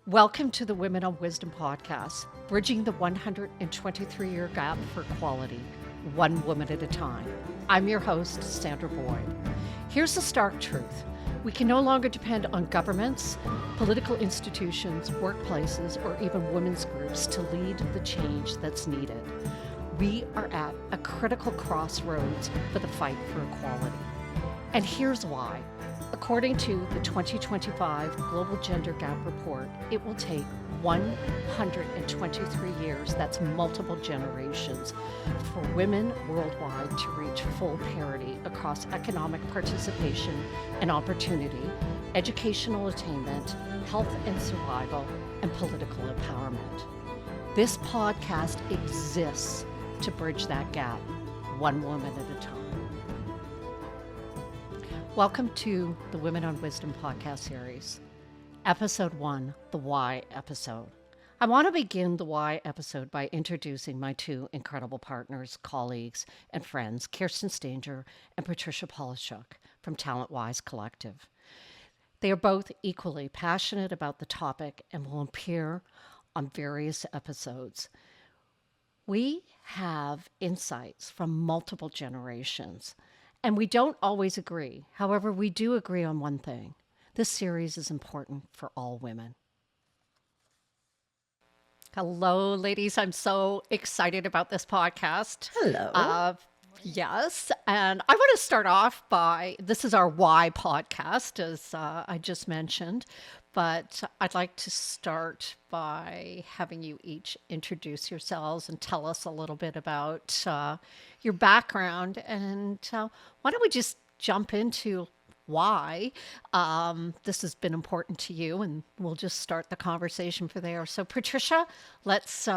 Welcome to the Women on Wisdom podcast, bridging the 123-year gap for equality, one woman at a time. I'm your host, Sandra Boyd. Here's the stark truth. We can no longer depend on governments, political institutions, workplaces, or even women's groups to lead the change that's needed. We are at a critical crossroads for the fight for equality. And here's why. According to the 2025 Global Gender Gap Report, it will take 123 years, that's multiple generations, for women worldwide to reach full parity across economic participation and opportunity, educational attainment, health and survival, and political empowerment. This podcast exists to bridge that gap, one woman at a time. Welcome to the Women on Wisdom podcast series, episode 1, the Why episode. I want to begin the Why episode by introducing my two incredible partners, colleagues, and friends, Kirsten Stanger and Patricia Polishuk from Talent Wise Collective. They are both equally passionate about the topic and will appear on various episodes. We have insights from multiple generations. And we don't always agree. However, we do agree on one thing. This series is important for all women. Hello, ladies. I'm so excited about this podcast. Hello. Yes. And I want to start off by, this is our Why podcast, as I just mentioned. But I'd like to start by having you each introduce yourselves and tell us a little bit about your background. And why don't we just jump into why this has been important to you, and we'll just start the conversation from there. So, Patricia, let's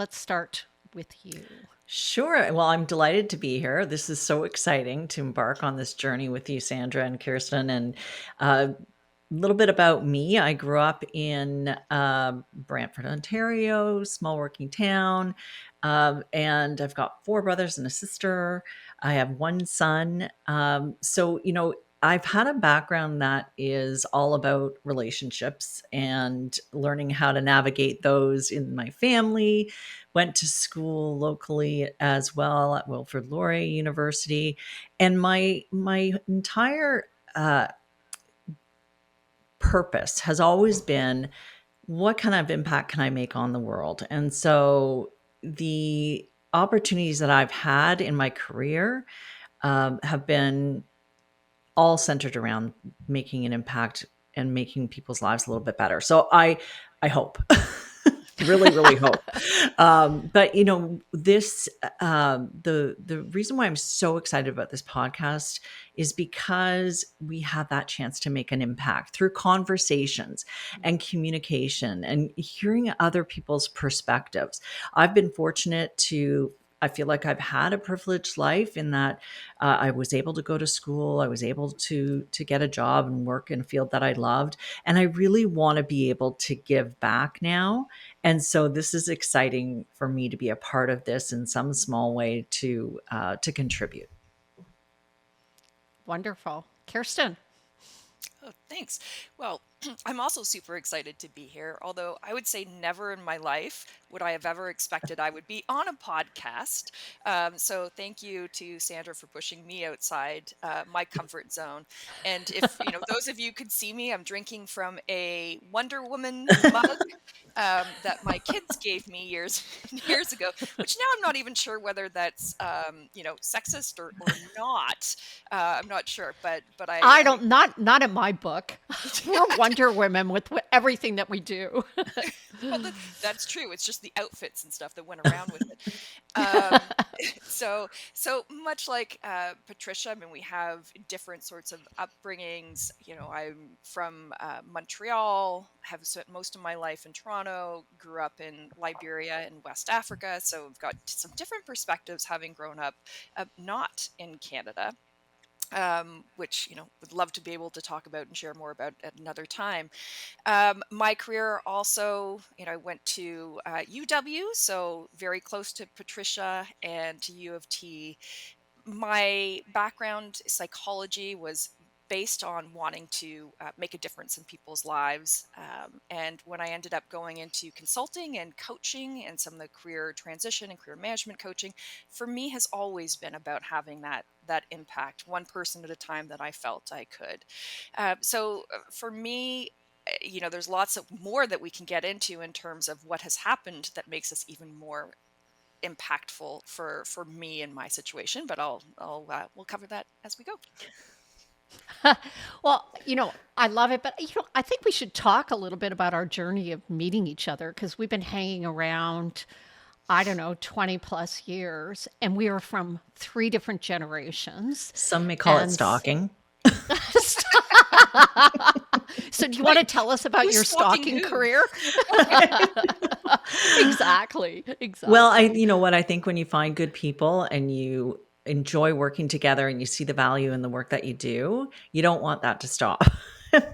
start with you. Sure. Well, I'm delighted to be here. This is so exciting to embark on this journey with you, Sandra and Kirsten. And a little bit about me. I grew up in Brantford, Ontario, small working town. And I've got 4 brothers and a sister. I have 1 son. I've had a background that is all about relationships and learning how to navigate those in my family. Went to school locally as well at Wilfrid Laurier University. And my entire purpose has always been, what kind of impact can I make on the world? And so the opportunities that I've had in my career have been all centered around making an impact and making people's lives a little bit better. So I hope, really hope. But this the reason why I'm so excited about this podcast is because we have that chance to make an impact through conversations and communication and hearing other people's perspectives. I've been fortunate I feel like I've had a privileged life in that I was able to go to school. I was able to get a job and work in a field that I loved. And I really want to be able to give back now. And so this is exciting for me to be a part of this in some small way to contribute. Wonderful. Kirsten. Oh, thanks. Well, I'm also super excited to be here, although I would say never in my life would I have ever expected I would be on a podcast. So thank you to Sandra for pushing me outside my comfort zone. And if, those of you could see me, I'm drinking from a Wonder Woman mug that my kids gave me years ago, which now I'm not even sure whether that's, sexist or not. I'm not sure, but I don't, not in my book. We're Wonder Women with everything that we do. Well, that's true. It's just the outfits and stuff that went around with it. So much like Patricia, I mean, we have different sorts of upbringings. I'm from Montreal, have spent most of my life in Toronto, grew up in Liberia in West Africa. So I've got some different perspectives having grown up not in Canada. Which would love to be able to talk about and share more about at another time. My career also, I went to UW, so very close to Patricia, and to U of T. My background, psychology, was based on wanting to make a difference in people's lives. And when I ended up going into consulting and coaching and some of the career transition and career management coaching, for me has always been about having that impact, one person at a time that I felt I could. For me, there's lots of more that we can get into in terms of what has happened that makes us even more impactful for me and my situation, but we'll cover that as we go. Well, I love it, but I think we should talk a little bit about our journey of meeting each other because we've been hanging around, I don't know, 20 plus years, and we are from three different generations. Some may call it And stalking. so do you want to tell us about Who's your stalking who? career? Exactly. Well, you know what, I think when you find good people and you enjoy working together and you see the value in the work that you do, you don't want that to stop.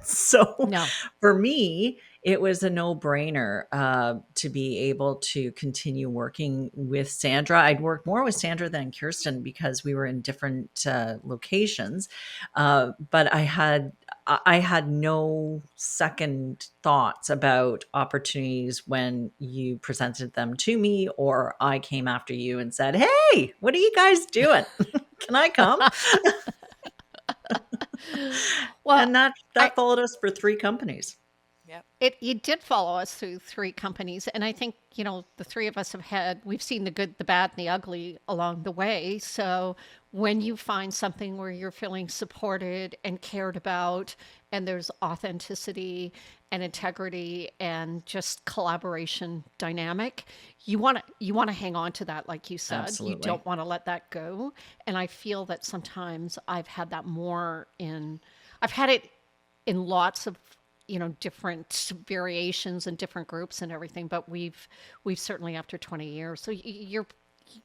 So No. for me, it was a no-brainer to be able to continue working with Sandra. I'd worked more with Sandra than Kirsten because we were in different locations, but I had no second thoughts about opportunities when you presented them to me, or I came after you and said, "Hey, what are you guys doing? Can I come?" Well, And that followed us for 3 companies. Yep. it did follow us through three companies. And I think, the three of us we've seen the good, the bad, and the ugly along the way. So when you find something where you're feeling supported and cared about, and there's authenticity and integrity and just collaboration dynamic, you want to hang on to that, like you said. Absolutely. You don't want to let that go. And I feel that sometimes I've had that I've had it in lots of different variations and different groups and everything, but we've certainly, after 20 years. So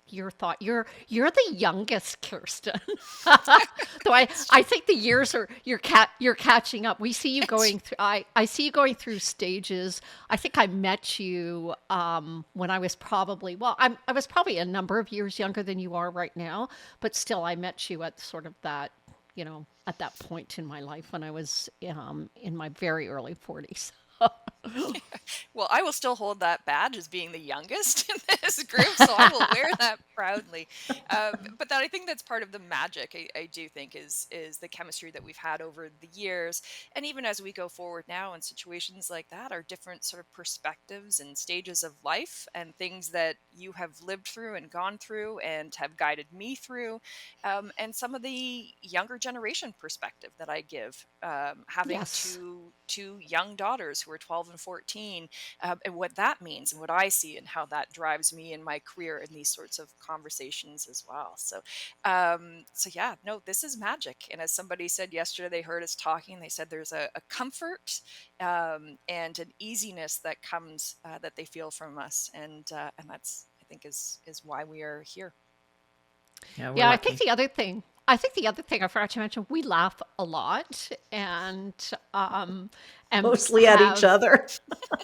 your thought, you're the youngest, Kirsten. Though I think the years you're catching up. We see you going through I see you going through stages. I think I met you when I was probably, I was probably a number of years younger than you are right now, but still I met you at sort of that, at that point in my life when I was in my very early 40s. Well, I will still hold that badge as being the youngest in this group, so I will wear that proudly. But I think that's part of the magic. I do think is the chemistry that we've had over the years, and even as we go forward now in situations like that, are different sort of perspectives and stages of life and things that you have lived through and gone through and have guided me through, and some of the younger generation perspective that I give, having Yes. two young daughters who are 12 and 14, and what that means and what I see and how that drives me in my career in these sorts of conversations as well. So yeah, no, this is magic. And as somebody said yesterday, they heard us talking, they said there's a comfort and an easiness that comes that they feel from us. And that's, I think, is why we are here. Yeah, we're Yeah, lucky. I think the other thing I forgot to mention, we laugh a lot and Mostly at each other.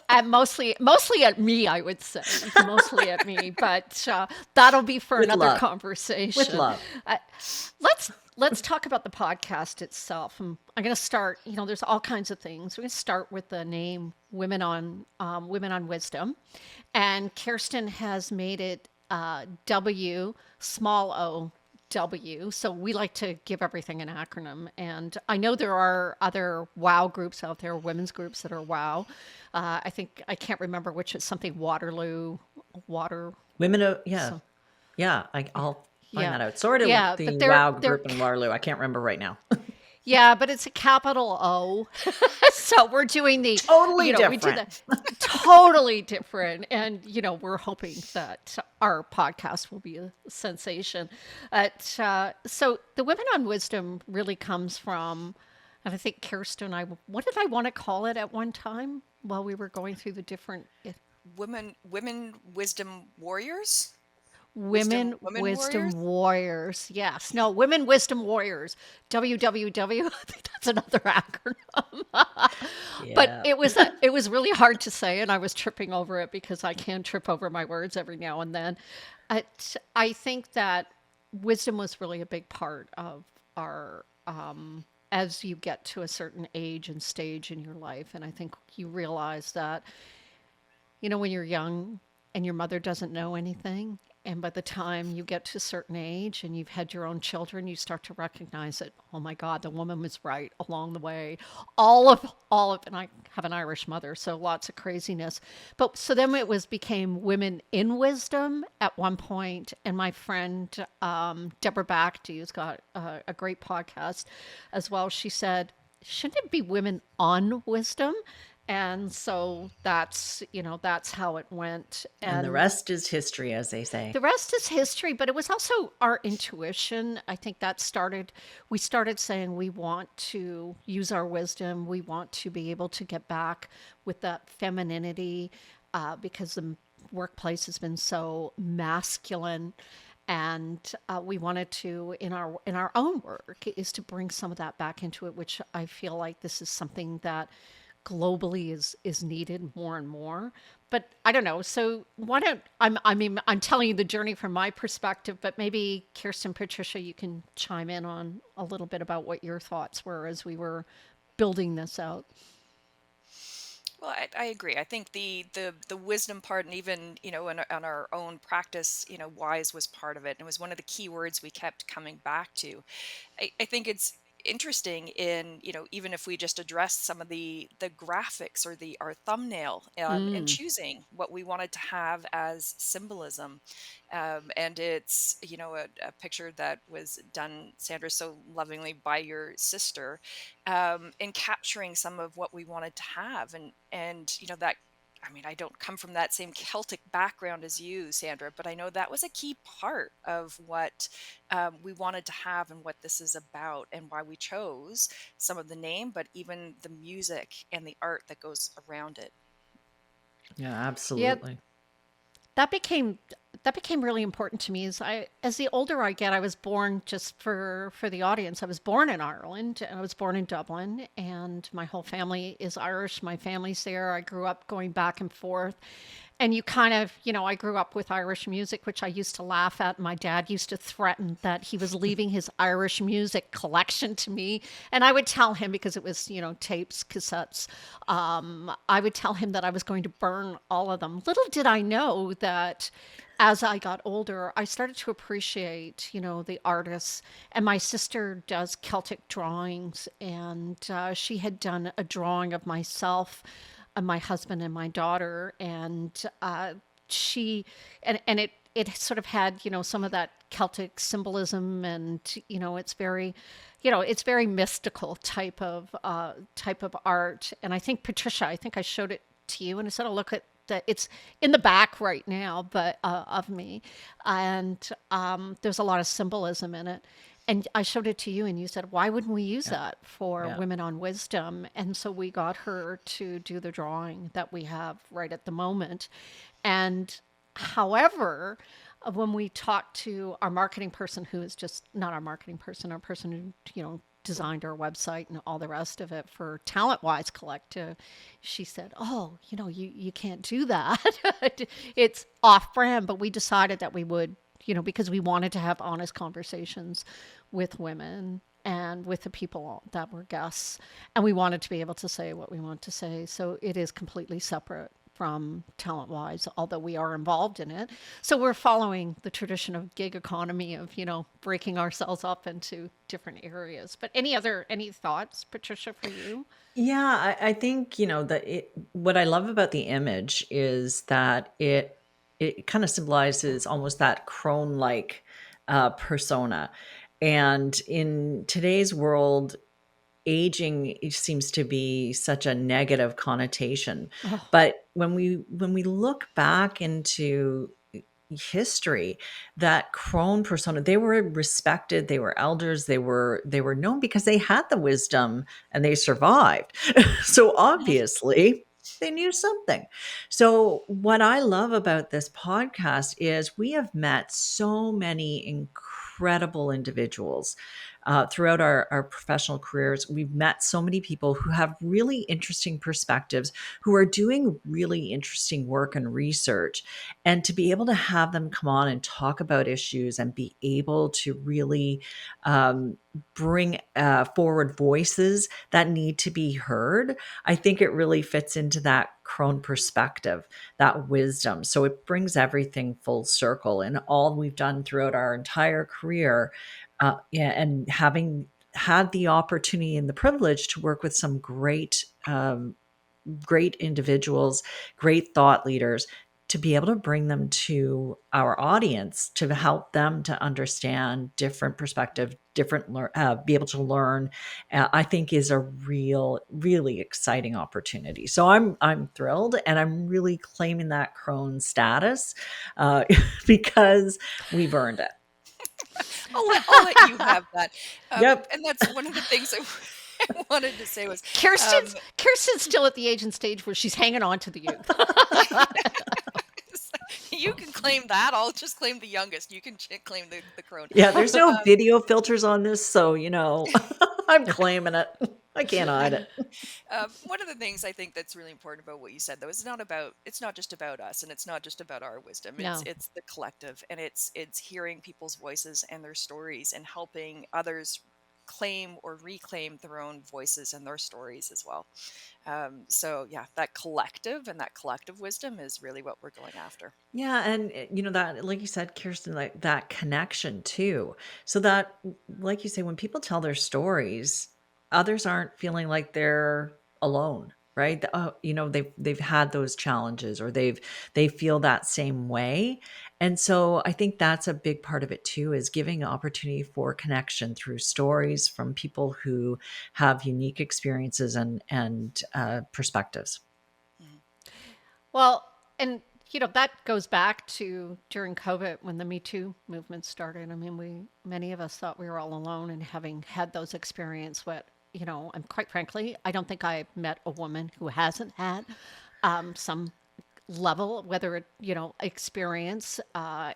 and mostly at me, I would say, mostly at me, but that'll be for With another love. conversation. With love. Uh, let's talk about the podcast itself. I'm going to start. There's all kinds of things. We're going to start with the name Women on Wisdom, and Kirsten has made it W small o W. So we like to give everything an acronym. And I know there are other WOW groups out there, women's groups that are WOW. I think I can't remember which is something Waterloo, Water. Women, yeah. So, Yeah, I'll find yeah, that out. Sort of yeah, the but WOW they're group in Waterloo. I can't remember right now. yeah, but it's a capital O. So we're doing Totally we do different. the totally different. And, we're hoping that our podcast will be a sensation. So the Women on Wisdom really comes from, and I think Kirsten and I, what did I want to call it at one time while we were going through the different Women wisdom warriors. Women Women Wisdom warriors. Warriors. Yes. No, Women Wisdom Warriors. WWW. I think that's another acronym. But Yeah. it was really hard to say, and I was tripping over it because I can trip over my words every now and then. I think that wisdom was really a big part of our as you get to a certain age and stage in your life. And I think you realize that, when you're young and your mother doesn't know anything, and by the time you get to a certain age and you've had your own children, you start to recognize that, oh my God, the woman was right along the way. And I have an Irish mother, so lots of craziness. But so then became Women in Wisdom at one point, and my friend Deborah Bakhti, who's got a great podcast as well, she said, shouldn't it be Women on Wisdom? And so that's how it went. And the And rest is history, as they say. the rest is history, but it was also our intuition. I think we started saying we want to use our wisdom. We want to be able to get back with that femininity, because the workplace has been so masculine. And we wanted to, in our own work, is to bring some of that back into it, which I feel like this is something that globally is needed more and more. But I don't know. So why don't I'm telling you the journey from my perspective, but maybe Kirsten, Patricia, you can chime in on a little bit about what your thoughts were as we were building this out. Well, I agree. I think the wisdom part, and even on our own practice, wise was part of it, and it was one of the key words we kept coming back to. I think it's interesting in even if we just address some of the graphics or the our thumbnail, and Mm. choosing what we wanted to have as symbolism, and it's a picture that was done, Sandra, so lovingly by your sister, in capturing some of what we wanted to have, and that. I mean, I don't come from that same Celtic background as you, Sandra, but I know that was a key part of what we wanted to have and what this is about, and why we chose some of the name, but even the music and the art that goes around it. Yeah, Yeah, absolutely. that became that became really important to me as the older I get. I was born, just for the audience, I was born in Ireland, and I was born in Dublin, and my whole family is Irish. My family's there. I grew up going back and forth. And you kind of, I grew up with Irish music, which I used to laugh at. My dad used to threaten that he was leaving his Irish music collection to me. And I would tell him, because it was, tapes, cassettes, I would tell him that I was going to burn all of them. Little did I know that as I got older, I started to appreciate, the artists. And my sister does Celtic drawings, and she had done a drawing of myself, my husband, and my daughter, and she and it sort of had some of that Celtic symbolism, and it's very mystical type of art. And I think, Patricia, I think I showed it to you, and I said, "Oh, look at that! It's in the back right now, but of me." And there's a lot of symbolism in it. And I showed it to you, and you said, why wouldn't we use Yeah. that for Yeah. Women on Wisdom? And so we got her to do the drawing that we have right at the moment. And however, when we talked to our marketing person, who is just not our marketing person, our person who, designed our website and all the rest of it for Talent Wise Collective, she said, "Oh, you can't do that. It's off brand." But we decided that we would, because we wanted to have honest conversations with women and with the people that were guests. And we wanted to be able to say what we want to say. So it is completely separate from Talent Wise, although we are involved in it. So we're following the tradition of gig economy of, breaking ourselves up into different areas. But any thoughts, Patricia, for you? Yeah, I think, that what I love about the image is that it kind of symbolizes almost that crone-like persona. And in today's world, aging seems to be such a negative connotation. Oh, But when we look back into history, that crone persona, they were respected, they were elders, they were known because they had the wisdom and they survived. So obviously they knew something. So what I love about this podcast is we have met so many incredible individuals, throughout our professional careers, we've met so many people who have really interesting perspectives, who are doing really interesting work and research. And to be able to have them come on and talk about issues and be able to really bring forward voices that need to be heard, I think it really fits into that crone perspective, that wisdom. So it brings everything full circle. And all we've done throughout our entire career, yeah, and having had the opportunity and the privilege to work with some great individuals, great thought leaders, to be able to bring them to our audience to help them to understand different perspective, be able to learn, I think is a really exciting opportunity. So I'm thrilled, and I'm really claiming that crone status uh, because we've earned it. I'll let you have that. Yep. And that's one of the things I I wanted to say was, um, Kirsten's still at the age and stage where she's hanging on to the youth. you can claim that. I'll just claim the youngest. You can claim the crone. Yeah, there's no Um, video filters on this, so I'm claiming it. I can't hide it. one of the things I think that's really important about what you said, though, is it's not just about us, and it's not just about our wisdom. It's No. it's the collective, and it's hearing people's voices and their stories, and helping others claim or reclaim their own voices and their stories as well. So yeah, that collective and that collective wisdom is really what we're going after. Yeah, and that, like you said, Kirsten, like that connection too. So that, like you say, when people tell their stories, others aren't feeling like they're alone, right? They've had those challenges, or they feel that same way. And so I think that's a big part of it too, is giving opportunity for connection through stories from people who have unique experiences and perspectives. Mhm. Well, and that goes back to during COVID when the Me Too movement started. I mean, many of us thought we were all alone, and having had those experiences, and quite frankly, I don't think I've met a woman who hasn't had some level, whether it, experience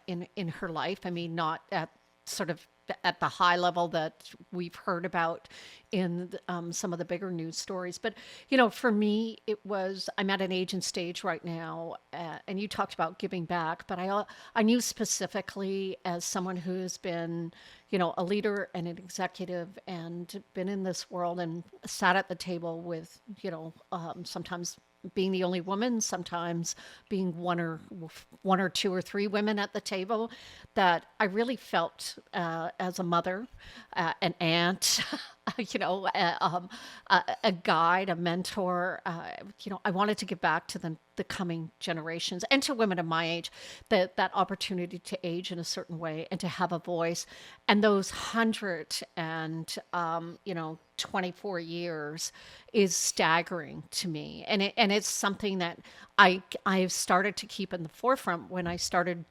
in her life. I mean, not at sort of at the high level that we've heard about in some of the bigger news stories. But, for me, I'm at an age and stage right now, and you talked about giving back, but I knew specifically as someone who's been, a leader and an executive and been in this world and sat at the table with, sometimes being the only woman, sometimes being one or two or three women at the table, that I really felt as a mother, an aunt, a guide, a mentor. I wanted to give back to the coming generations and to women of my age, that opportunity to age in a certain way and to have a voice. And those 24 years is staggering to me. And it's something that I've started to keep in the forefront when I started,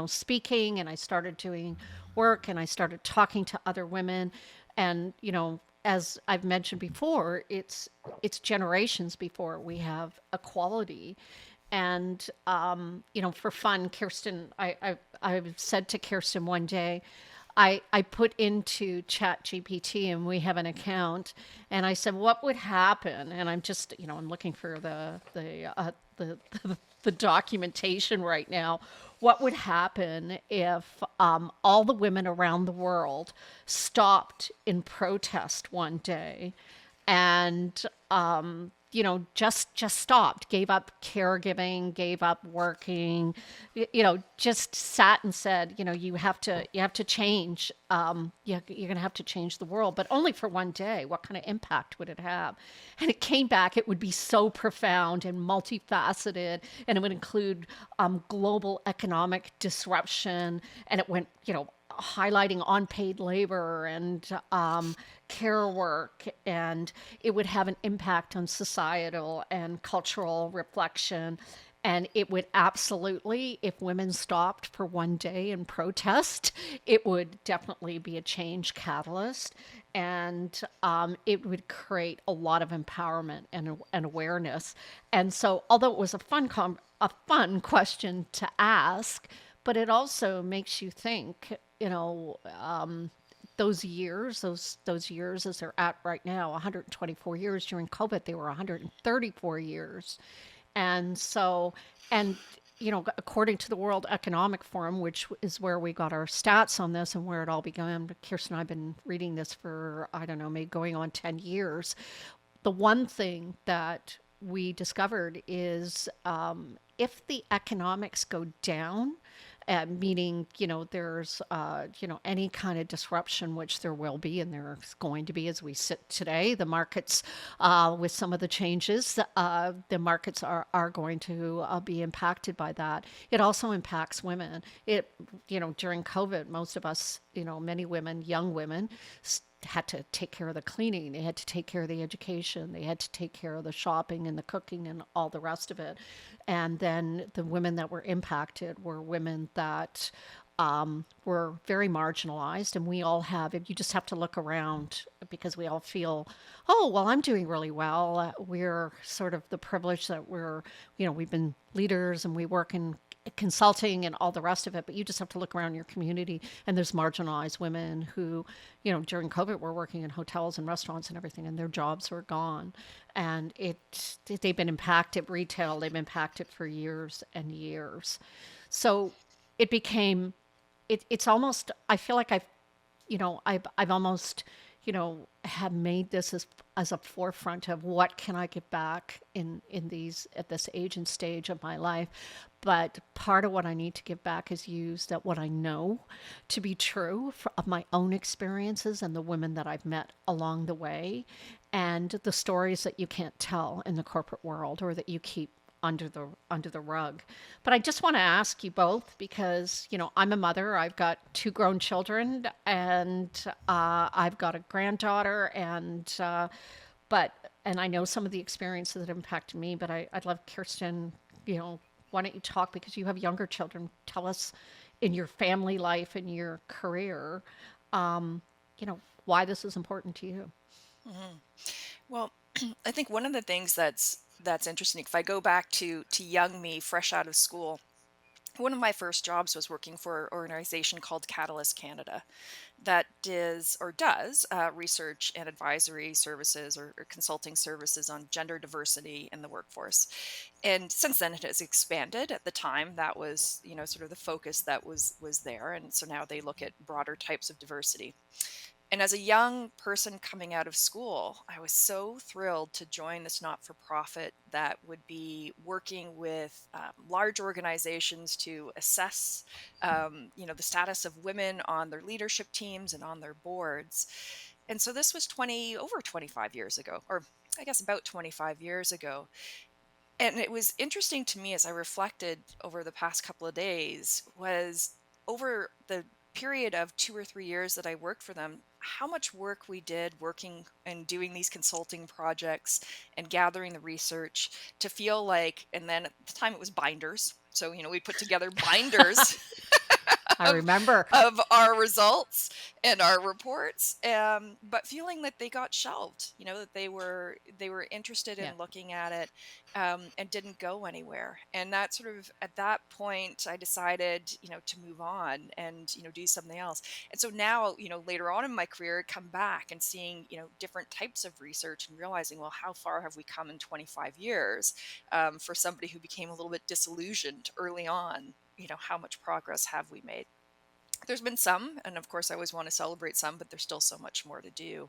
speaking, and I started doing work, and I started talking to other women. And, as I've mentioned before, it's generations before we have equality. And for fun, Kirsten, I've said to Kirsten one day, I put into Chat GPT, and we have an account, and I said, what would happen? And I'm just, I'm looking for the the documentation right now. What would happen if all the women around the world stopped in protest one day and just stopped, gave up caregiving, gave up working, just sat and said, you have to change. You're going to have to change the world, but only for one day. What kind of impact would it have? And it came back. It would be so profound and multifaceted, and it would include global economic disruption, and it went, highlighting unpaid labor and care work, and it would have an impact on societal and cultural reflection. And it would absolutely, if women stopped for one day in protest, it would definitely be a change catalyst. And it would create a lot of empowerment and awareness. And so, although it was a fun question to ask, but it also makes you think, those years as they're at right now, 124 years. During COVID, they were 134 years. And so, and according to the World Economic Forum, which is where we got our stats on this and where it all began, Kirsten and I have been reading this for, I don't know, maybe going on 10 years. The one thing that we discovered is if the economics go down, meaning there's any kind of disruption, which there will be, and there's going to be as we sit today. The markets, with some of the changes, the markets are going to be impacted by that. It also impacts women. During COVID, most of us, many women, young women, had to take care of the cleaning, they had to take care of the education, they had to take care of the shopping and the cooking and all the rest of it. And then the women that were impacted were women that were very marginalized. And we all have, if you just have to look around, because we all feel, oh, well, I'm doing really well. We're sort of the privilege that we've been leaders and we work in consulting and all the rest of it, but you just have to look around your community and there's marginalized women who, during COVID were working in hotels and restaurants and everything, and their jobs were gone. And they've been impacted retail, they've been impacted for years and years. So it became, it's almost, I feel like I've almost, have made this as a forefront of what can I give back in these, at this age and stage of my life. But part of what I need to give back is use that what I know to be true of my own experiences and the women that I've met along the way, and the stories that you can't tell in the corporate world or that you keep under the rug. But I just want to ask you both because I'm a mother. I've got two grown children, and I've got a granddaughter, but I know some of the experiences that impacted me. But I'd love Kirsten. Why don't you talk because you have younger children? Tell us in your family life and your career, why this is important to you. Mhm. Well, I think one of the things that's interesting, if I go back to young me, fresh out of school, one of my first jobs was working for an organization called Catalyst Canada that does research and advisory services or consulting services on gender diversity in the workforce. And since then, it has expanded. At the time, that was sort of the focus that was there, and so now they look at broader types of diversity. And as a young person coming out of school, I was so thrilled to join this not for profit that would be working with large organizations to assess, the status of women on their leadership teams and on their boards. And so this was over 25 years ago, or I guess about 25 years ago. And it was interesting to me as I reflected over the past couple of days was over the period of 2 or 3 years that I worked for them, how much work we did working and doing these consulting projects and gathering the research to feel like, and then at the time it was binders. So, we put together binders I of remember. of our results and our reports, but feeling that they got shelved, that they were interested Yeah. in looking at it, and didn't go anywhere. And that sort of at that point I decided to move on and do something else. And so now later on in my career, come back and seeing different types of research and realizing, well, how far have we come in 25 years, for somebody who became a little bit disillusioned early on. How much progress have we made? There's been some, and of course, I always want to celebrate some, but there's still so much more to do.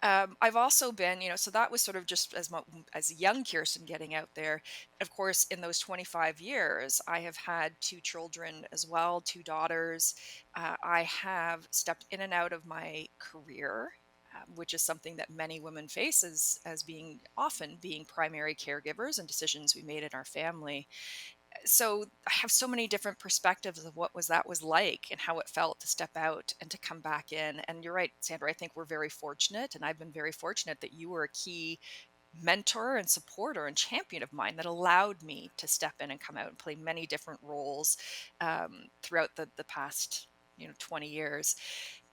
I've also been, so that was sort of just as a young Kirsten getting out there. Of course, in those 25 years, I have had two children as well, two daughters. I have stepped in and out of my career. Which is something that many women face as being primary caregivers and decisions we made in our family. So I have so many different perspectives of what was like and how it felt to step out and to come back in. And you're right, Sandra, I think we're very fortunate, and I've been very fortunate that you were a key mentor and supporter and champion of mine that allowed me to step in and come out and play many different roles, throughout the past 20 years.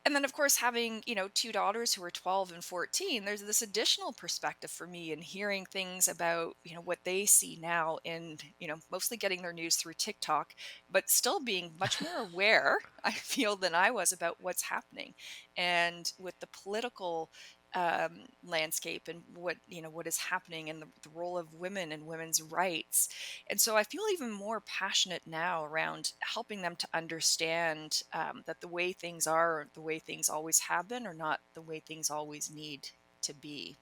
And then of course having, two daughters who are 12 and 14, there's this additional perspective for me in hearing things about, what they see now in, mostly getting their news through TikTok, but still being much more aware, I feel, than I was about what's happening. And with the political landscape and what is happening and the role of women and women's rights. And so I feel even more passionate now around helping them to understand that the way things are, or the way things always have been, are not the way things always need to be.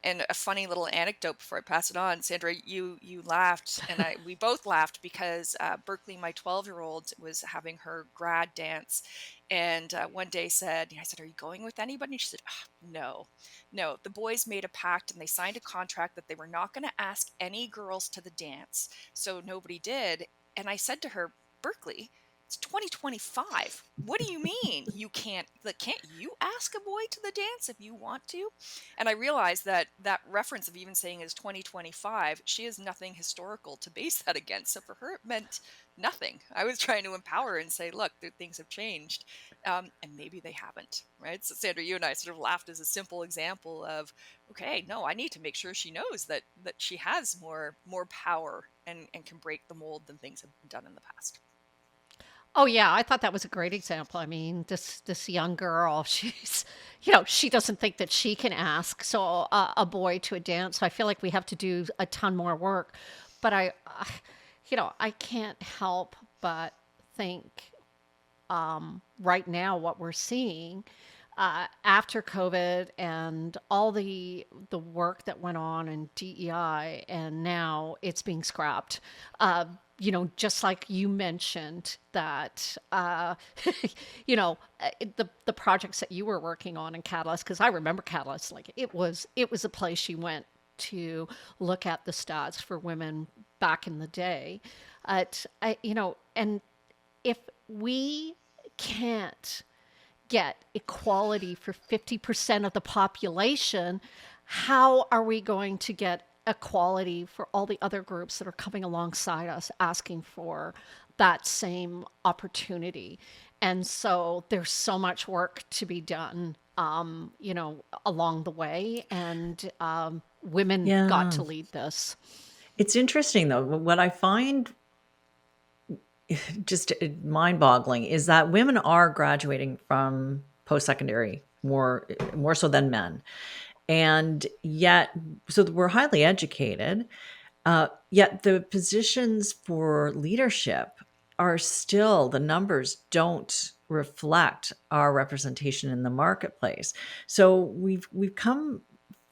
And a funny little anecdote before I pass it on, Sandra, you laughed, and we both laughed because Berkeley, my 12-year-old, was having her grad dance, and one day I said, "Are you going with anybody?" And she said, "Ah, no, no. The boys made a pact and they signed a contract that they were not going to ask any girls to the dance, so nobody did." And I said to her, "Berkeley, it's 2025. What do you mean you can't? Like, can't you ask a boy to the dance if you want to?" And I realized that that reference of even saying is 2025, she has nothing historical to base that against. So for her, it meant nothing. I was trying to empower her and say, look, things have changed. And maybe they haven't, right? So Sandra, you and I sort of laughed as a simple example of, okay, no, I need to make sure she knows that she has more power and can break the mold than things have been done in the past. Oh yeah, I thought that was a great example. I mean, this young girl, she's, she doesn't think that she can ask a boy to a dance. So I feel like we have to do a ton more work. But I can't help but think right now what we're seeing after COVID and all the work that went on in DEI, and now it's being scrapped. Just like you mentioned that, the projects that you were working on in Catalyst, because I remember Catalyst, like it was a place you went to look at the stats for women back in the day. And if we can't get equality for 50% of the population, how are we going to get equality for all the other groups that are coming alongside us asking for that same opportunity? And so there's so much work to be done, along the way. And women got Yeah. to lead this. It's interesting though. What I find just mind-boggling is that women are graduating from post-secondary more so than men. And yet, so we're highly educated, yet the positions for leadership are still, the numbers don't reflect our representation in the marketplace. So we've come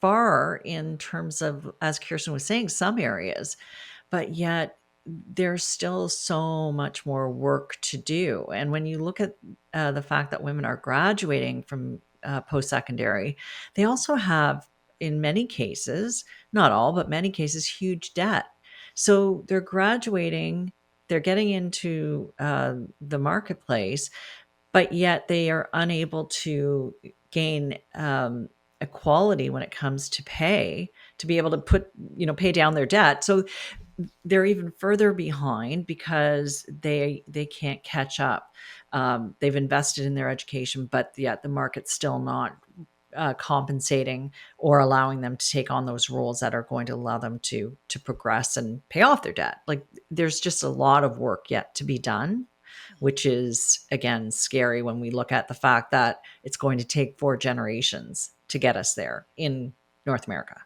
far in terms of, as Kirsten was saying, some areas, but yet there's still so much more work to do. And when you look at the fact that women are graduating from post-secondary, they also have, in many cases, not all, but many cases, huge debt. So they're graduating, they're getting into the marketplace, but yet they are unable to gain equality when it comes to pay to be able to pay down their debt. So they're even further behind because they can't catch up. They've invested in their education, but yet the market's still not compensating or allowing them to take on those roles that are going to allow them to progress and pay off their debt. Like there's just a lot of work yet to be done, which is again scary when we look at the fact that it's going to take 4 generations to get us there in North America.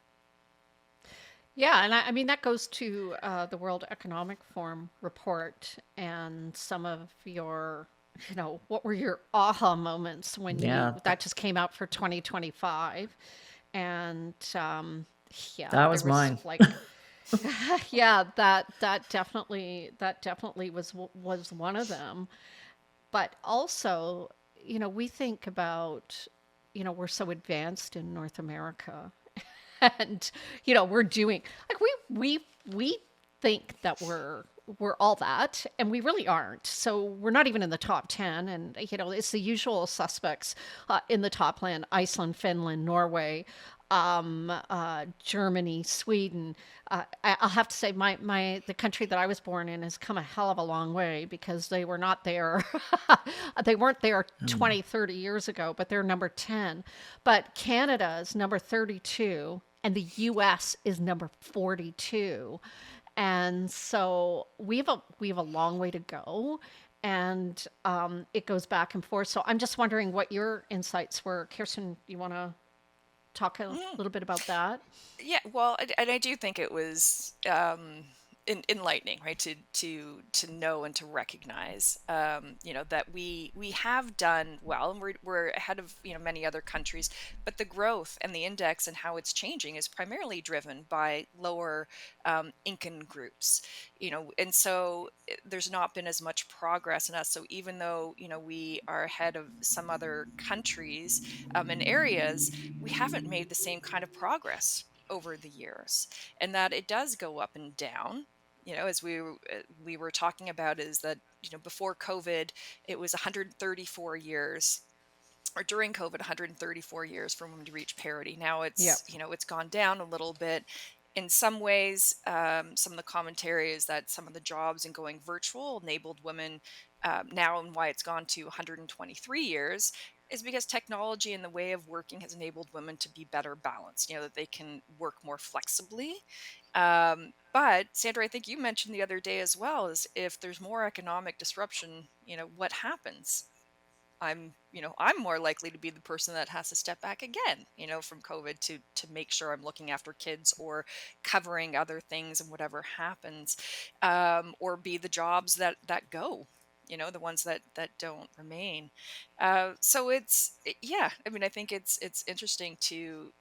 Yeah, and I mean that goes to the World Economic Forum report and some of your, what were your aha moments when Yeah, that just came out for 2025, and yeah, that there was was mine. like, yeah, that definitely was one of them, but also, we think about, we're so advanced in North America, and we're doing like we think that we're all that, and we really aren't. So we're not even in the top 10, and it's the usual suspects in the top land: Iceland, Finland, Norway, Germany, Sweden. I'll have to say the country that I was born in has come a hell of a long way because they were not there. They weren't there Mm. 20, 30 years ago, but they're number 10. But Canada is number 32 and the US is number 42. And so we have a long way to go, and it goes back and forth. So I'm just wondering what your insights were. Kirsten, you want to talk a Mm. little bit about that? Yeah, well, and I do think it was enlightening, right? To know and to recognize, that we have done well, and we're ahead of many other countries, but the growth and the index and how it's changing is primarily driven by lower income groups, and so there's not been as much progress in us. So even though we are ahead of some other countries in areas, we haven't made the same kind of progress over the years, and that it does go up and down. As we were talking about, is that before COVID it was 134 years, or during COVID 134 years for women to reach parity. Now Yep. it's gone down a little bit. In some ways, some of the commentary is that some of the jobs and going virtual enabled women now, and why it's gone to 123 years is because technology and the way of working has enabled women to be better balanced, that they can work more flexibly. But Sandra, I think you mentioned the other day as well, is if there's more economic disruption, what happens? I'm more likely to be the person that has to step back again, from COVID to make sure I'm looking after kids or covering other things and whatever happens, or be the jobs that go, the ones that don't remain. So yeah. I mean, I think it's interesting to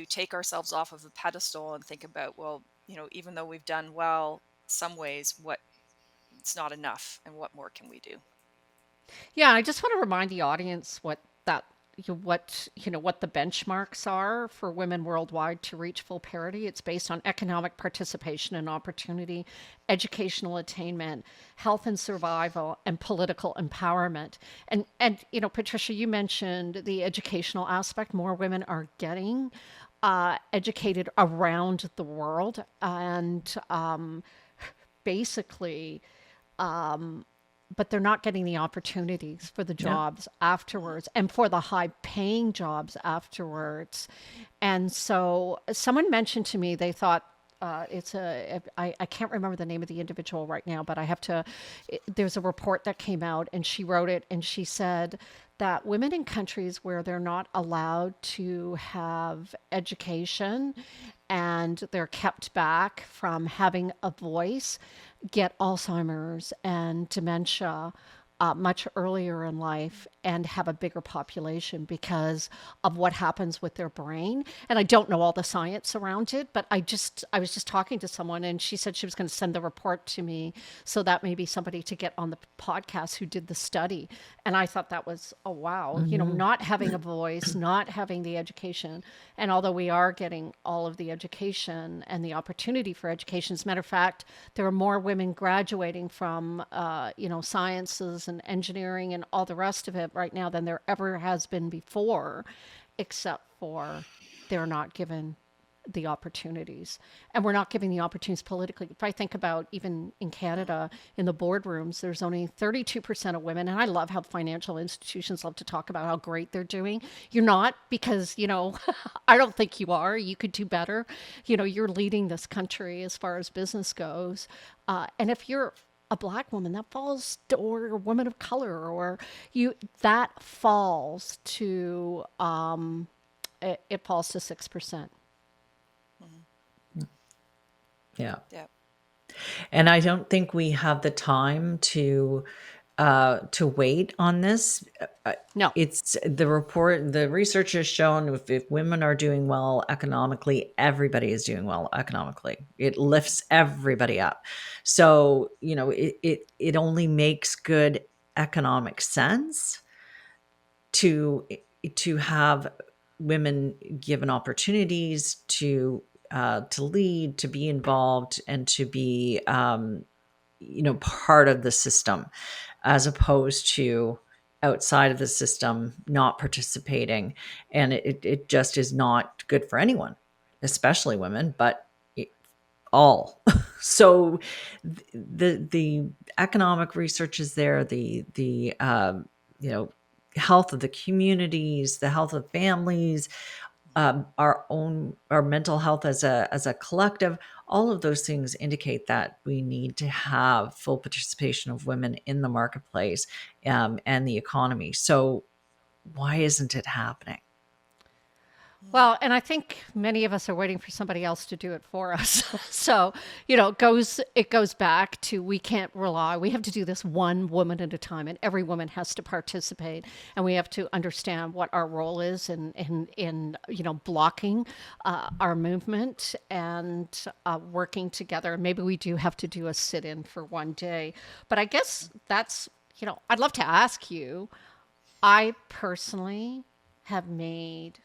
take ourselves off of a pedestal and think about, well, even though we've done well some ways, what it's not enough, and what more can we do? Yeah, I just want to remind the audience what the benchmarks are for women worldwide to reach full parity. It's based on economic participation and opportunity, educational attainment, health and survival, and political empowerment. And Patricia, you mentioned the educational aspect. More women are getting educated around the world, and basically but they're not getting the opportunities for the Yeah. jobs afterwards and for the high paying jobs afterwards. And so someone mentioned to me, they thought, I can't remember the name of the individual right now, but there's a report that came out and she wrote it and she said that women in countries where they're not allowed to have education and they're kept back from having a voice get Alzheimer's and dementia much earlier in life and have a bigger population because of what happens with their brain. And I don't know all the science around it, but I was just talking to someone and she said she was going to send the report to me. So that may be somebody to get on the podcast who did the study. And I thought that was, oh, wow, Hmm. not having a voice, not having the education. And although we are getting all of the education and the opportunity for education, as a matter of fact, there are more women graduating from, sciences and engineering and all the rest of it right now than there ever has been before, except for they're not given the opportunities. And we're not giving the opportunities politically. If I think about even in Canada, in the boardrooms, there's only 32% of women. And I love how financial institutions love to talk about how great they're doing. You're not, because, I don't think you are. You could do better. You're leading this country as far as business goes. And if you're a black woman, that falls, or a woman of color, or that falls to, it falls to 6%. Mhm. Yeah. Yeah. And I don't think we have the time to wait on this. No. It's the research has shown if women are doing well economically, everybody is doing well economically. It lifts everybody up. So, it only makes good economic sense to to have women given opportunities to lead, to be involved, and to be part of the system, as opposed to outside of the system, not participating, and it just is not good for anyone, especially women, but all. So the economic research is there, the you know, health of the communities, the health of families, our mental health as a collective. All of those things indicate that we need to have full participation of women in the marketplace, and the economy. So why isn't it happening? Well, and I think many of us are waiting for somebody else to do it for us. So, it goes back to we can't rely. We have to do this one woman at a time, and every woman has to participate, and we have to understand what our role is in blocking our movement and working together. Maybe we do have to do a sit-in for one day, but I guess that's I'd love to ask you. I personally have made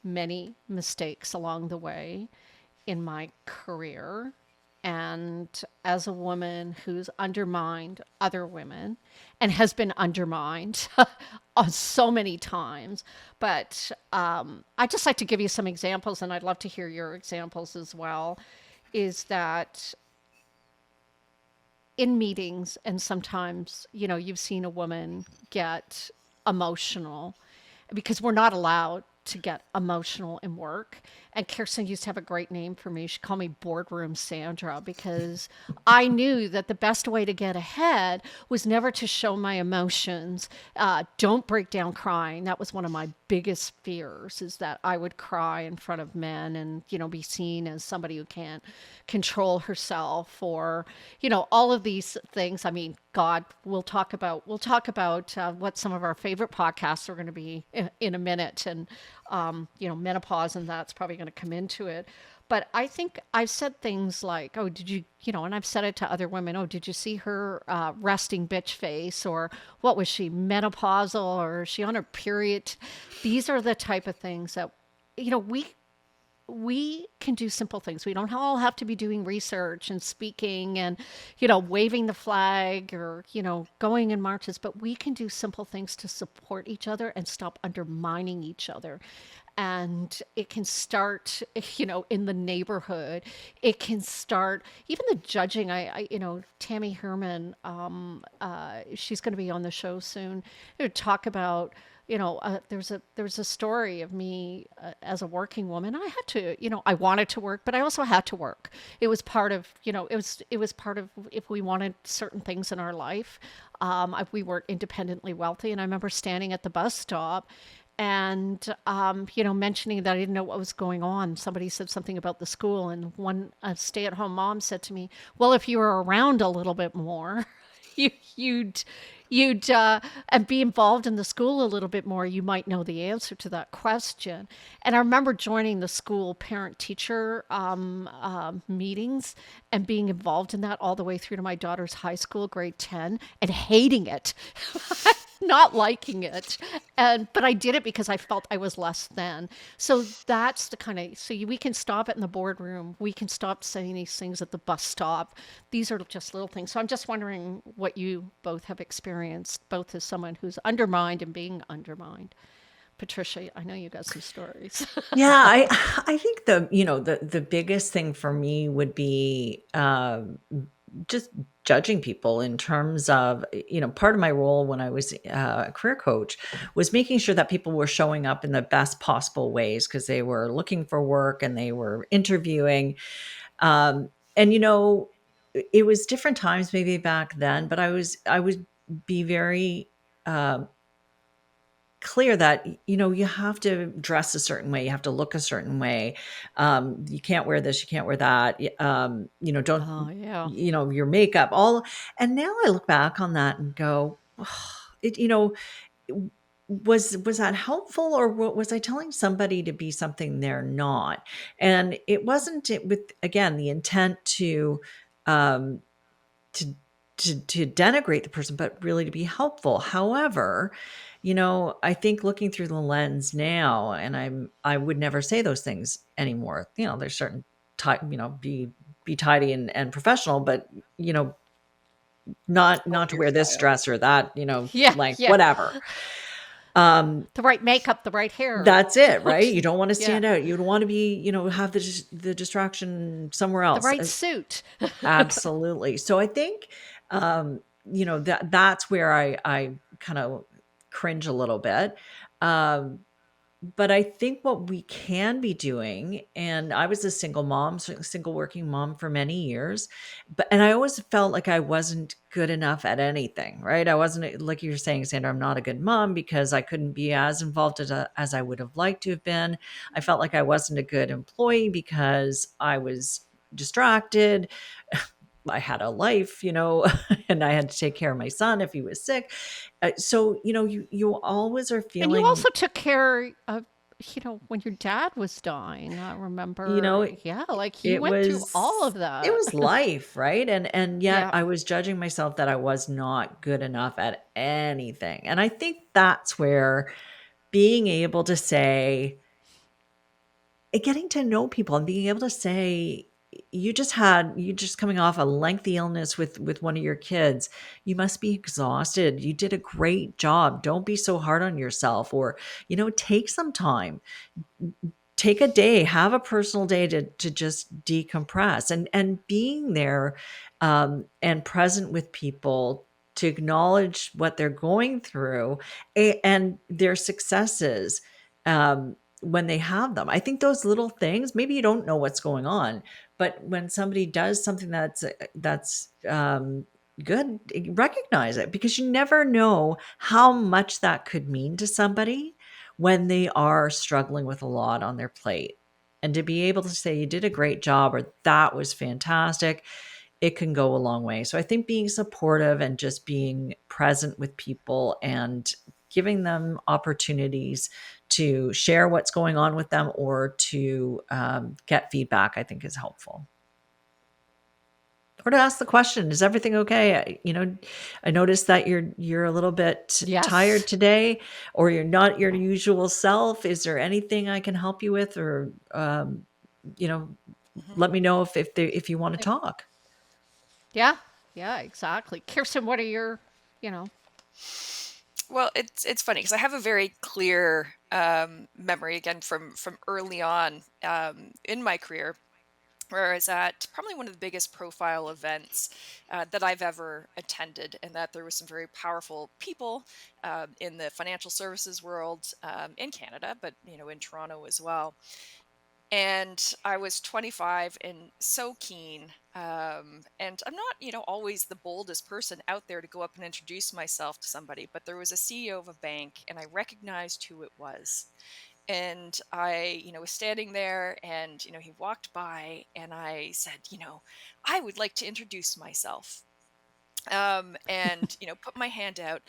many mistakes along the way in my career. And as a woman who's undermined other women and has been undermined so many times, but I just like to give you some examples, and I'd love to hear your examples as well. Is that in meetings, and sometimes, you've seen a woman get emotional because we're not allowed to get emotional in work. And Kirsten used to have a great name for me. She called me Boardroom Sandra because I knew that the best way to get ahead was never to show my emotions. Don't break down crying. That was one of my biggest fears, is that I would cry in front of men and, be seen as somebody who can't control herself, or, all of these things. I mean, God, we'll talk about what some of our favorite podcasts are going to be in a minute, and menopause, and that's probably going to come into it. But I think I've said things like, "Oh, did you, and I've said it to other women. Oh, did you see her resting bitch face, or what was she, menopausal, or is she on her period?" These are the type of things that we can do simple things. We don't all have to be doing research and speaking and, waving the flag or, going in marches, but we can do simple things to support each other and stop undermining each other. And it can start, in the neighborhood. It can start even the judging. Tammy Herman, she's going to be on the show soon. Talk about there's a story of me as a working woman. I had to, I wanted to work, but I also had to work. It was part of, it was part of if we wanted certain things in our life. If we weren't independently wealthy, and I remember standing at the bus stop and mentioning that I didn't know what was going on. Somebody said something about the school, and one stay-at-home mom said to me, "Well, if you were around a little bit more, you, you'd and be involved in the school a little bit more, you might know the answer to that question." And I remember joining the school parent teacher meetings and being involved in that all the way through to my daughter's high school, grade 10, and hating it. Not liking it, but I did it because I felt I was less than. So that's the kind of, we can stop it in the boardroom. We can stop saying these things at the bus stop. These are just little things. So I'm just wondering what you both have experienced, both as someone who's undermined and being undermined. Patricia, I know you got some stories. Yeah, I think the biggest thing for me would be just judging people in terms of, part of my role when I was a career coach was making sure that people were showing up in the best possible ways because they were looking for work and they were interviewing. And it was different times maybe back then, but I would be very clear that you have to dress a certain way, you have to look a certain way, you can't wear this, you can't wear that, don't, Oh, yeah. your makeup all. And now I look back on that and go, oh, it was that helpful, or was I telling somebody to be something they're not? And it wasn't it with, again, the intent um to to denigrate the person, but really to be helpful. However, I think looking through the lens now, and I would never say those things anymore. There's certain time, be tidy and professional, but not Own to your wear this style. dress or that, Yeah, like yeah. whatever. Um, The right makeup, the right hair. that's it, right? You don't want to Yeah. stand out. You don't want to be, have the distraction somewhere The else. right suit. Absolutely. So I think, that's where I kind of cringe a little bit. Um, but I think what we can be doing, and I was a single mom, single working mom for many years, and I always felt like I wasn't good enough at anything, right? I wasn't, like you were saying, Sandra, I'm not a good mom because I couldn't be as involved as I would have liked to have been. I felt like I wasn't a good employee because I was distracted. I had a life, and I had to take care of my son if he was sick. So, you always are And you feeling, also took care of, when your dad was dying. I you remember, know, yeah, like you it went through all was of it that. was life, right? And yet Yeah. I was judging myself that I was not good enough at anything. And I think that's where being able to say, getting to know people and being able to say, you just coming off a lengthy illness with one of your kids, you must be exhausted, you did a great job, don't be so hard on yourself, or take some time, take a day, have a personal day to just decompress, and being there, and present with people to acknowledge what they're going through, and their successes, when they have them. I think those little things, maybe you don't know what's going on, but when somebody does something that's good, recognize it, because you never know how much that could mean to somebody when they are struggling with a lot on their plate. And to be able to say you did a great job or that was fantastic, it can go a long way. So I think being supportive and just being present with people and giving them opportunities to share what's going on with them, or to get feedback, I think is helpful. Or to ask the question, is everything okay? I noticed that you're a little bit tired Yes. today, or you're not your usual self. Is there anything I can help you with? Or you know Mhm. let me know if you want to Yeah. talk. Yeah. Yeah, exactly. Kirsten, what are your, you know, Well, it's funny because I have a very clear memory again from early on in my career, where I was at probably one of the biggest profile events that I've ever attended, and that there was some very powerful people in the financial services world in Canada, but in Toronto as well. And I was 25 and so keen. And I'm not, always the boldest person out there to go up and introduce myself to somebody, but there was a CEO of a bank and I recognized who it was. And I, was standing there and, he walked by and I said, I would like to introduce myself. And, put my hand out.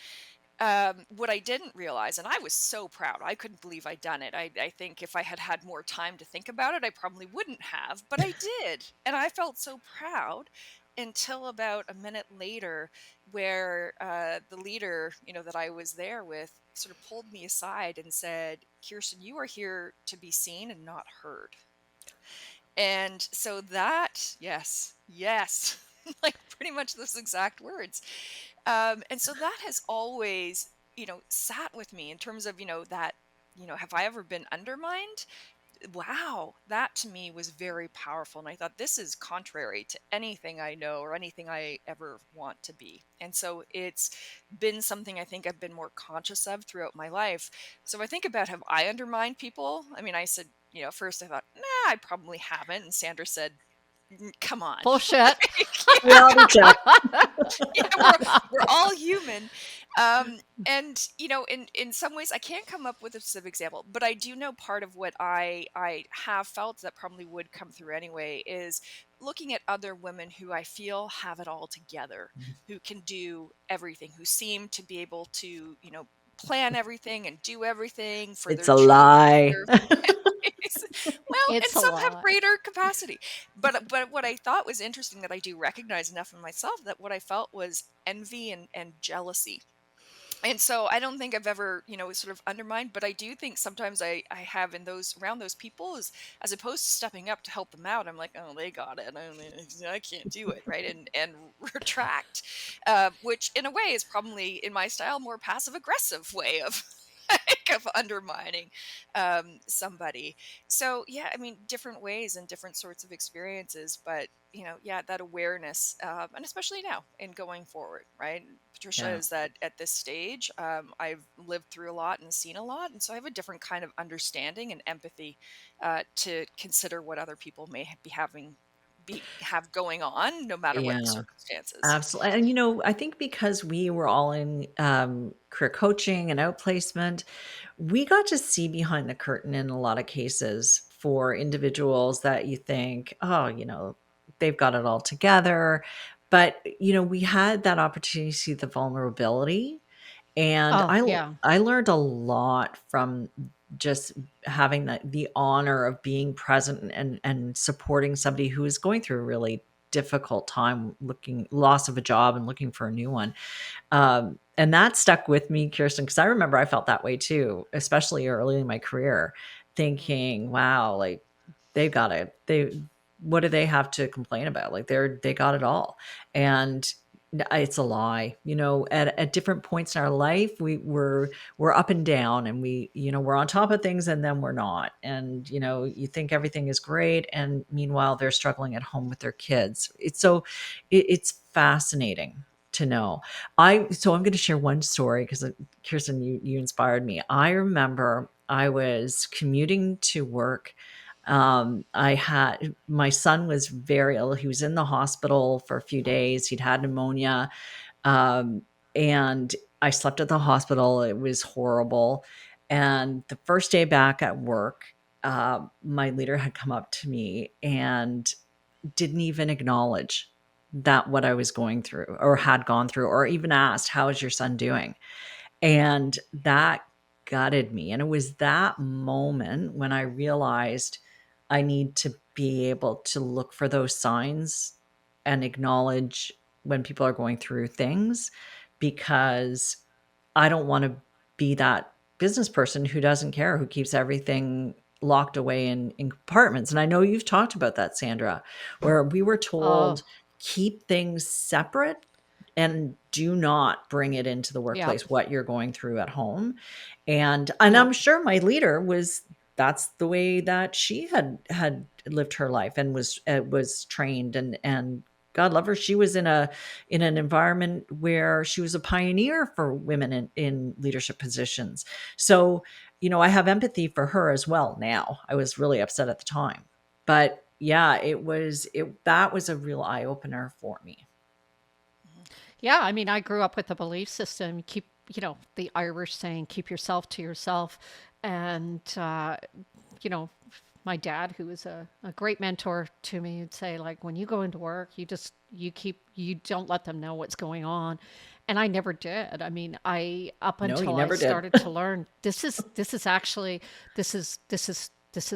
What I didn't realize, and I was so proud, I couldn't believe I'd done it. I think if I had had more time to think about it, I probably wouldn't have, but I did. And I felt so proud until about a minute later, where the leader, that I was there with sort of pulled me aside and said, Kirsten, you are here to be seen and not heard. And so that, yes, yes, like pretty much those exact words. And so that has always, sat with me in terms of, that, have I ever been undermined? Wow, that to me was very powerful. And I thought, this is contrary to anything I know or anything I ever want to be. And so it's been something I think I've been more conscious of throughout my life. So if I think about, have I undermined people? I mean, I said, at first I thought, nah, I probably haven't. And Sandra said, come on. bullshit? Reality check. Yeah, we're all human. um and in some ways I can't come up with a specific example, but I do know part of what I have felt that probably would come through anyway is looking at other women who I feel have it all together, who can do everything, who seem to be able to plan everything and do everything for It's their a children, for lie. their families. Well, and It's a some have lot. greater capacity. But what I thought was interesting, that I do recognize enough in myself, that what I felt was envy and jealousy. And so I don't think I've ever, sort of undermined, but I do think sometimes I have in those around those people, as opposed to stepping up to help them out, I'm like, oh, they got it. I can't do it. Right. And retract, which in a way is probably, in my style, more passive aggressive way of of undermining somebody. So yeah, I mean, different ways and different sorts of experiences, but yeah, that awareness, and especially now and going forward, right? Patricia Yeah. is that at this stage, I've lived through a lot and seen a lot, and so I have a different kind of understanding and empathy to consider what other people may be having have going on, no matter what the Yeah. circumstances. Absolutely. And, I think because we were all in career coaching and outplacement, we got to see behind the curtain in a lot of cases for individuals that you think, oh, they've got it all together. But, we had that opportunity to see the vulnerability. And Oh, yeah. I learned a lot from just having the honor of being present and supporting somebody who is going through a really difficult time, looking loss of a job and looking for a new one. And that stuck with me, Kirsten, because I remember I felt that way too, especially early in my career, Mm, thinking, wow, like they've got it. What do they have to complain about? Like they got it all. And it's a lie. At different points in our life, we're up and down, and we're on top of things, and then we're not. And you think everything is great, and meanwhile they're struggling at home with their kids. It's fascinating to know. So I'm going to share one story because Kirsten, you inspired me. I remember I was commuting to work. I had my son was very ill. He was in the hospital for a few days. He'd had pneumonia, um, and I slept at the hospital. It was horrible. And the first day back at work, my leader had come up to me and didn't even acknowledge that what I was going through or had gone through, or even asked, "How is your son doing?" And that gutted me. And it was that moment when I realized I need to be able to look for those signs and acknowledge when people are going through things, because I don't want to be that business person who doesn't care, who keeps everything locked away in compartments. And I know you've talked about that, Sandra, where we were Oh, told keep things separate and do not bring it into the yeah. workplace, what you're going through at home. And Yeah. I'm sure my leader was that's the way that she had lived her life and was trained, and God love her, she was in an environment where she was a pioneer for women in leadership positions. So, I have empathy for her as well now. I was really upset at the time. But yeah, that was a real eye opener for me. mhm, Yeah, I mean, I grew up with the belief system, keep, the Irish saying, keep yourself to yourself. And, you know, my dad, who was a great mentor to me, would say, like, when you go into work, you don't let them know what's going on. And I never did. I mean, up No, you until I never did. started to learn, this has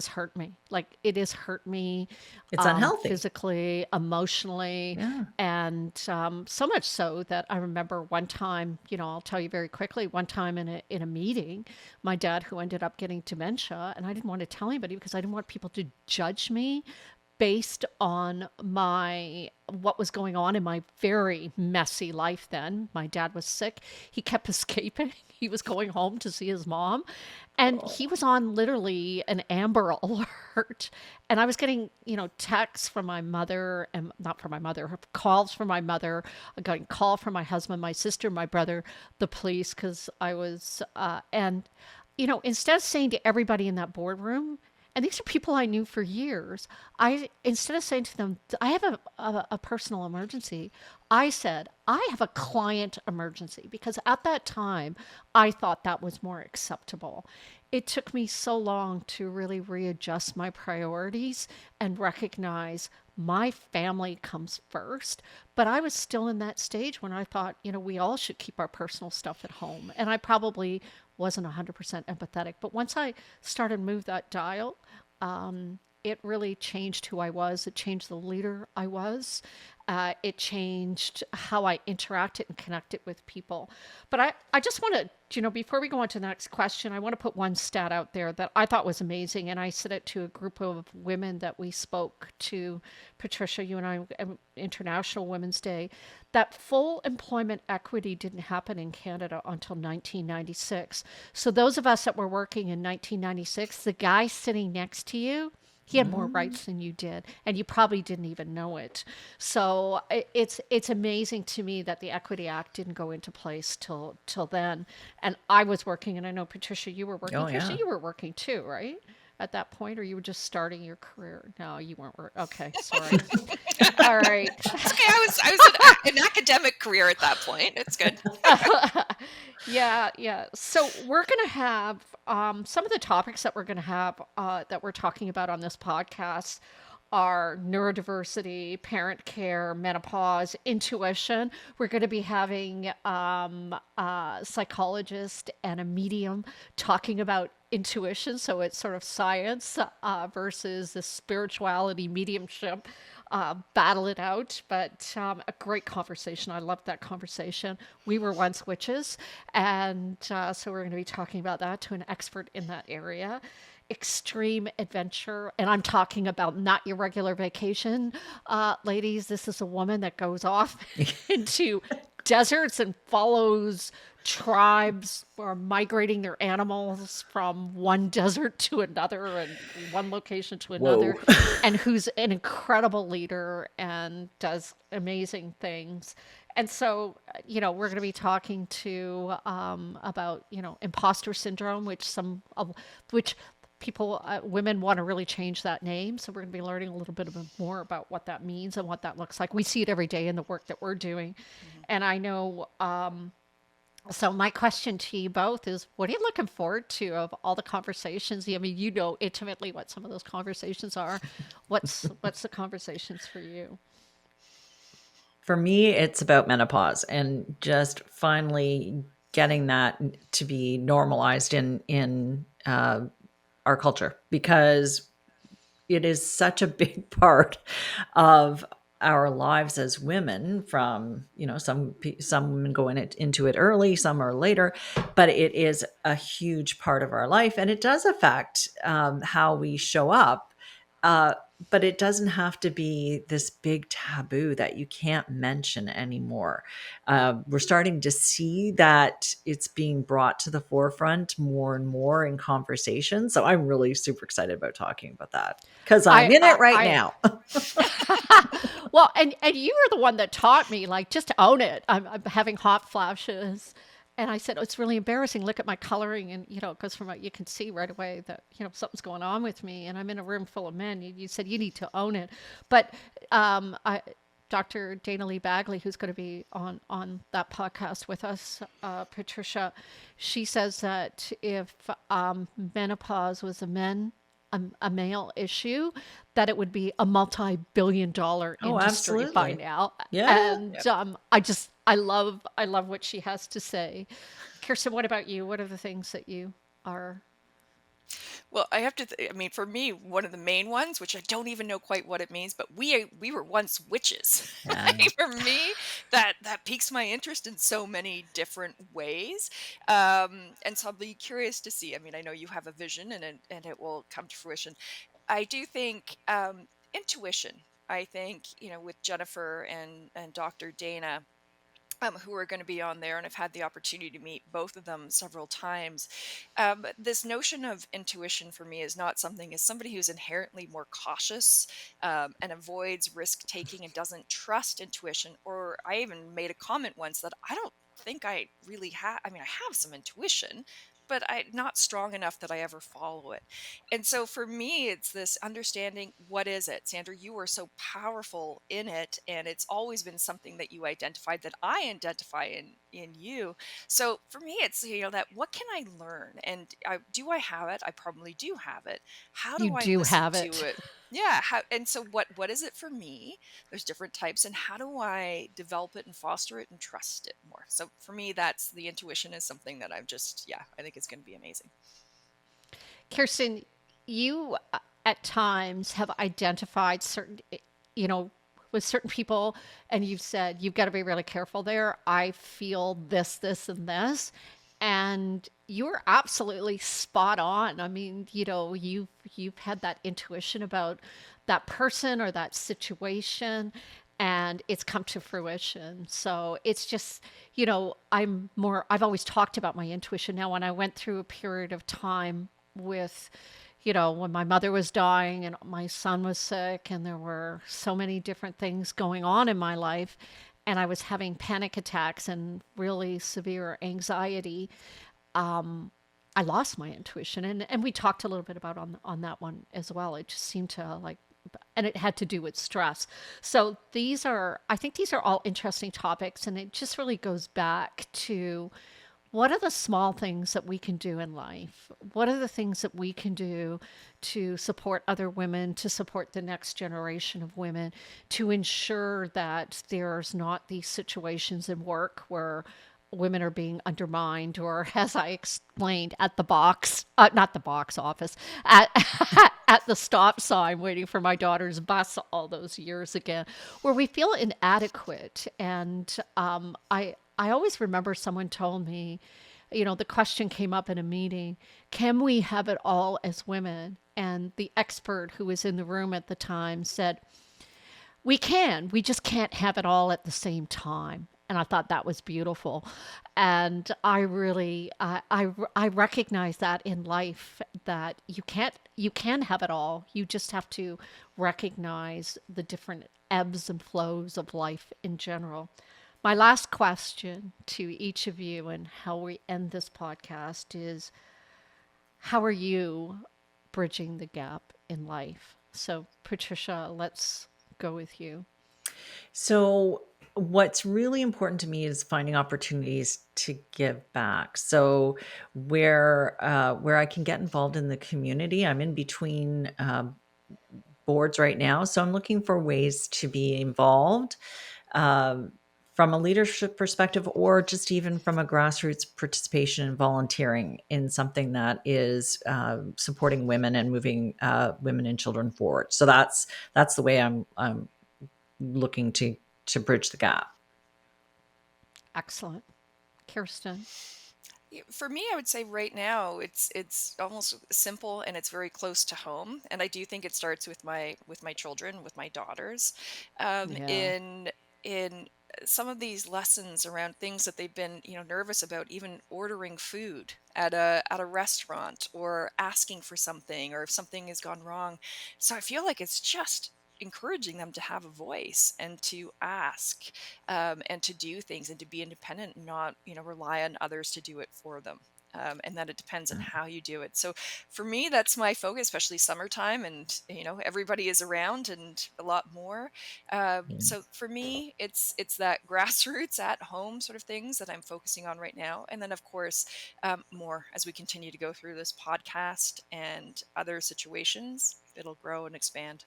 hurt me. Like, it has hurt me, It's unhealthy. physically, emotionally, Yeah. and so much so that I remember one time, I'll tell you very quickly. One time in a meeting, my dad, who ended up getting dementia, and I didn't want to tell anybody because I didn't want people to judge me based on my what was going on in my very messy life. Then my dad was sick. He kept escaping. He was going home to see his mom, and he Oh, was on literally an Amber Alert. And I was getting, texts from my mother, and not from my mother, calls from my mother. I got a call from my husband, my sister, my brother, the police, because I was and instead of saying to everybody in that boardroom, and these are people I knew for years, I instead of saying to them, I have a personal emergency, I said, I have a client emergency, because at that time I thought that was more acceptable. It took me so long to really readjust my priorities and recognize my family comes first. But I was still in that stage when I thought, we all should keep our personal stuff at home. And I probably wasn't 100% empathetic. But once I started to move that dial, it really changed who I was. It changed the leader I was. It changed how I interacted and connected with people. But I just want to, before we go on to the next question, I want to put one stat out there that I thought was amazing. And I said it to a group of women that we spoke to, Patricia, you and I, International Women's Day, that full employment equity didn't happen in Canada until 1996. So those of us that were working in 1996, the guy sitting next to you, he had more rights than you did, and you probably didn't even know it. So it's amazing to me that the Equity Act didn't go into place till then. And I was working, and I know Patricia, you were working. Oh, Kirsten, yeah. you were working too, right? At that point, or you were just starting your career? No, you weren't. Okay, sorry. All right. It's okay. I was in an academic career at that point. It's good. Yeah, yeah. So we're going to have some of the topics that we're going to have that we're talking about on this podcast are neurodiversity, parent care, menopause, intuition. We're going to be having a psychologist and a medium talking about intuition. So it's sort of science versus the spirituality, mediumship. Battle it out, but a great conversation. I loved that conversation. We were once witches, and so we're going to be talking about that to an expert in that area. Extreme adventure, and I'm talking about not your regular vacation, ladies. This is a woman that goes off into deserts and follows tribes or migrating their animals from one desert to another and one location to another, and who's an incredible leader and does amazing things. And so, we're going to be talking to about, imposter syndrome, which people, women want to really change that name. So we're going to be learning a little bit more about what that means and what that looks like. We see it every day in the work that we're doing. And I know, so my question to you both is, what are you looking forward to of all the conversations? I mean, you know intimately what some of those conversations are. What's the conversations for you? For me, it's about menopause and just finally getting that to be normalized in our culture, because it is such a big part of our lives as women. From some women go into it early, some are later, but it is a huge part of our life, and it does affect how we show up. But it doesn't have to be this big taboo that you can't mention anymore. We're starting to see that it's being brought to the forefront more and more in conversation. So I'm really super excited about talking about that, because I'm in it right now. Well, and you were the one that taught me, like, just own it. I'm having hot flashes. And I said, oh, it's really embarrassing. Look at my coloring. And, it goes from, you can see right away that, something's going on with me. And I'm in a room full of men. You said you need to own it. But Dr. Dana Lee Bagley, who's going to be on that podcast with us, Patricia, she says that if menopause was a male issue, that it would be a multi-billion-dollar industry by now. Yeah. And I love what she has to say. Kirsten, what about you? What are the things that you are? Well, I have to. I mean, for me, one of the main ones, which I don't even know quite what it means, but we were once witches. Yeah. For me, that piques my interest in so many different ways, and so I'll be curious to see. I mean, I know you have a vision, and it will come to fruition. I do think intuition. I think with Jennifer and Dr. Dana, who are going to be on there, and I've had the opportunity to meet both of them several times. This notion of intuition for me is not something, as somebody who's inherently more cautious and avoids risk taking and doesn't trust intuition. Or I even made a comment once that I don't think I really have. I mean, I have some intuition, but I not strong enough that I ever follow it. And so for me, it's this understanding, what is it? Sandra, you were so powerful in it, and it's always been something that you identified, that I identify in you. So for me, it's that, what can I learn? And do I have it? I probably do have it. How You do I do listen have to it. it? Yeah. And so what is it for me? There's different types, and how do I develop it and foster it and trust it more? So for me, that's the intuition is something that I think it's going to be amazing. Kirsten, you at times have identified certain, with certain people and you've said, you've got to be really careful there. I feel this, this, and this. And you're absolutely spot on. I mean, you've had that intuition about that person or that situation, and it's come to fruition. So it's just, I've always talked about my intuition. Now, when I went through a period of time with, when my mother was dying and my son was sick, and there were so many different things going on in my life, and I was having panic attacks and really severe anxiety, I lost my intuition. And we talked a little bit about on that one as well. It just seemed to and it had to do with stress. So I think these are all interesting topics, and it just really goes back to, what are the small things that we can do in life? What are the things that we can do to support other women, to support the next generation of women, to ensure that there's not these situations in work where women are being undermined, or, as I explained, at the not the box office, at, at the stop sign waiting for my daughter's bus all those years ago, where we feel inadequate. And I always remember someone told me, the question came up in a meeting, can we have it all as women? And the expert who was in the room at the time said, we just can't have it all at the same time. And I thought that was beautiful. And I really, I recognize that in life, that you can have it all. You just have to recognize the different ebbs and flows of life in general. My last question to each of you, and how we end this podcast, is, how are you bridging the gap in life? So, Patricia, let's go with you. So what's really important to me is finding opportunities to give back. So where I can get involved in the community, I'm in between boards right now, so I'm looking for ways to be involved from a leadership perspective, or just even from a grassroots participation and volunteering in something that is supporting women and moving women and children forward. So that's the way I'm looking to bridge the gap. Excellent. Kirsten? For me, I would say right now it's almost simple, and it's very close to home. And I do think it starts with my children, with my daughters, Yeah. in some of these lessons around things that they've been nervous about, even ordering food at a restaurant, or asking for something, or if something has gone wrong. So I feel like it's just encouraging them to have a voice, and to ask, and to do things, and to be independent, and not rely on others to do it for them. And that it depends on how you do it. So for me, that's my focus, especially summertime, and everybody is around, and a lot more. So for me, it's that grassroots at home sort of things that I'm focusing on right now. And then, of course, more as we continue to go through this podcast and other situations, it'll grow and expand.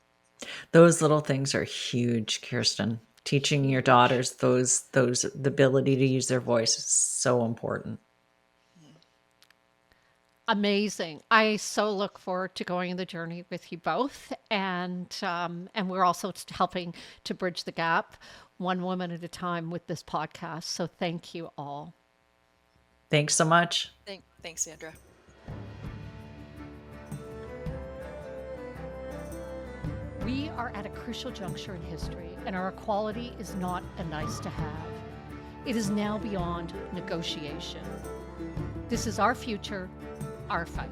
Those little things are huge, Kirsten. Teaching your daughters those the ability to use their voice is so important. Amazing. I so look forward to going on the journey with you both. And we're also helping to bridge the gap, one woman at a time, with this podcast. So thank you all. Thanks so much. Thanks, Sandra. We are at a crucial juncture in history, and our equality is not a nice to have. It is now beyond negotiation. This is our future, our fight.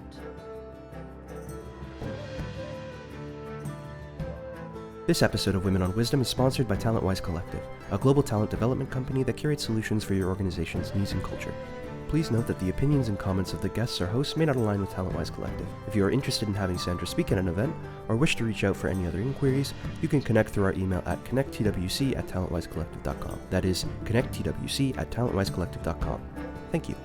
This episode of Women on Wisdom is sponsored by TalentWise Collective, a global talent development company that curates solutions for your organization's needs and culture. Please note that the opinions and comments of the guests or hosts may not align with TalentWise Collective. If you are interested in having Sandra speak at an event, or wish to reach out for any other inquiries, you can connect through our email at connecttwc@talentwisecollective.com. That is connecttwc@talentwisecollective.com. Thank you.